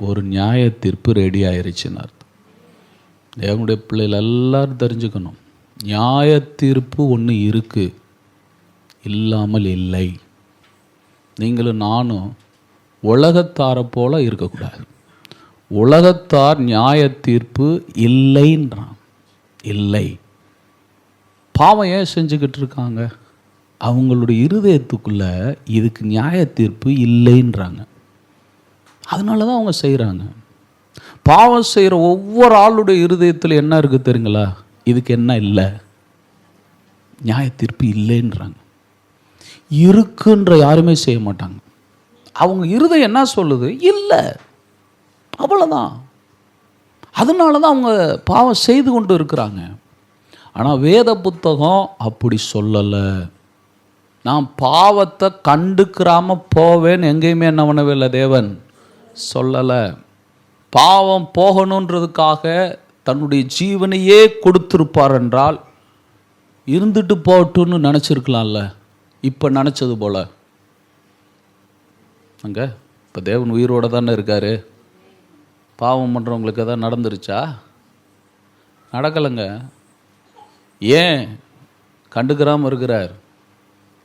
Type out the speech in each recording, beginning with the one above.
ஒரு நியாய தீர்ப்பு ரெடி ஆயிருச்சுன்னு அர்த்தம். தேவனுடைய பிள்ளைகள் எல்லாரும் தெரிஞ்சுக்கணும், நியாய தீர்ப்பு ஒன்று இருக்கு, இல்லாமல் இல்லை. நீங்களும் நானும் உலகத்தாரை போல இருக்கக்கூடாது. உலகத்தார் நியாய தீர்ப்பு இல்லைன்றான். இல்லை. பாவம் ஏன் செஞ்சுக்கிட்டு இருக்காங்க? அவங்களுடைய இருதயத்துக்குள்ள இதுக்கு நியாய தீர்ப்பு இல்லைன்றாங்க. அதனால தான் அவங்க செய்கிறாங்க. பாவம் செய்கிற ஒவ்வொரு ஆளுடைய இருதயத்தில் என்ன இருக்குது தெரியுங்களா? இதுக்கு என்ன இல்லை, நியாய தீர்ப்பு இல்லைன்றாங்க. இருக்குன்ற யாருமே செய்ய மாட்டாங்க. அவங்க இருதயம் என்ன சொல்லுது? இல்லை, அவ்வளோதான். அதனால தான் அவங்க பாவம் செய்து கொண்டு இருக்கிறாங்க. ஆனால் வேத புத்தகம் அப்படி சொல்லலை. நான் பாவத்தை கண்டுக்கிறாமல் போவேன்னு எங்கேயுமே என்ன பண்ணவே இல்லை, தேவன் சொல்லலை. பாவம் போகணுன்றதுக்காக தன்னுடைய ஜீவனையே கொடுத்துருப்பார் என்றால் இருந்துட்டு போட்டுன்னு நினச்சிருக்கலாம்ல. இப்போ நினச்சது போல் அங்கே இப்போ தேவன் உயிரோடு தானே இருக்கார். பாவம் பண்ணுறவங்களுக்கு எதாவது நடந்துருச்சா? நடக்கலைங்க. ஏன் கண்டுக்கிறாமல் இருக்கிறார்?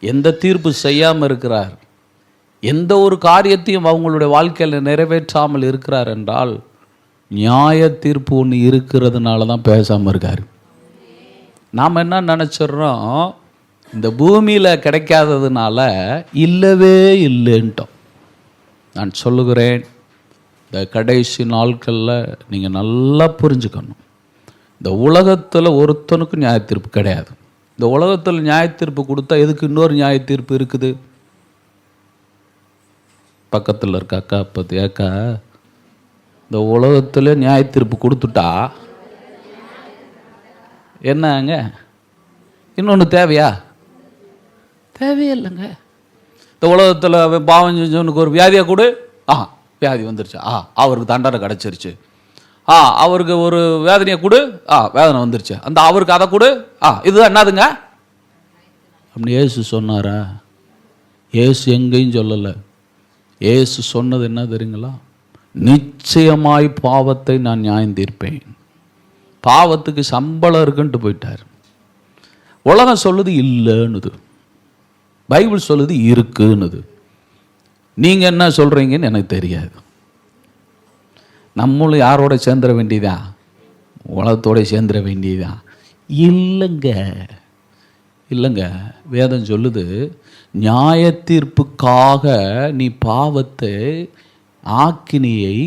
எந்த தீர்ப்பு செய்யாமல் இருக்கிறார்? எந்த ஒரு காரியத்தையும் அவங்களுடைய வாழ்க்கையில் நிறைவேற்றாமல் இருக்கிறார் என்றால் நியாய தீர்ப்பு ஒன்று இருக்கிறதுனால தான் பேசாமல் இருக்கார். நாம் என்ன நினச்சிட்றோம், இந்த பூமியில் கிடைக்காததுனால இல்லவே இல்லைன்ட்டோம். நான் சொல்லுகிறேன், இந்த கடைசி நாட்களில் நீங்கள் நல்லா புரிஞ்சுக்கணும், இந்த உலகத்தில் ஒருத்தனுக்கும் நியாய தீர்ப்பு கிடையாது. இந்த உலகத்தில் நியாய தீர்ப்பு கொடுத்தா எதுக்கு இன்னொரு நியாய தீர்ப்பு இருக்குது? பக்கத்தில் இருக்க அக்கா பற்றி அக்கா, இந்த உலகத்தில் நியாய தீர்ப்பு கொடுத்துட்டா என்னங்க இன்னொன்று தேவையா? தேவையே இல்லைங்க. இந்த உலகத்தில் பாவம் செஞ்சவனுக்கு ஒரு வியாதியை கொடு, வியாதி வந்துருச்சு, அவருக்கு தண்டனை கிடச்சிருச்சு. அவருக்கு ஒரு வேதனையை கொடு, வேதனை வந்துருச்சு. அந்த அவருக்கு அதை கொடு, இதுதான் என்னதுங்க அப்படி ஏசு சொன்னாரா? ஏசு எங்கேயும் சொல்லலை. ஏசு சொன்னது என்ன தெரியுங்களா? நிச்சயமாய் பாவத்தை நான் நியாயம் தீர்ப்பேன். பாவத்துக்கு சம்பளம் இருக்குன்ட்டு போயிட்டார். உலகம் சொல்லுது இல்லைன்னுது, பைபிள் சொல்லுது இருக்குன்னுது. நீங்கள் என்ன சொல்கிறீங்கன்னு எனக்கு தெரியாது. நம்மளும் யாரோட சேர்ந்துட வேண்டியதான்? உலகத்தோட சேர்ந்துட வேண்டியதான்? இல்லைங்க, இல்லைங்க. வேதம் சொல்லுது, நியாய தீர்ப்புக்காக நீ பாவத்தை ஆக்கினியை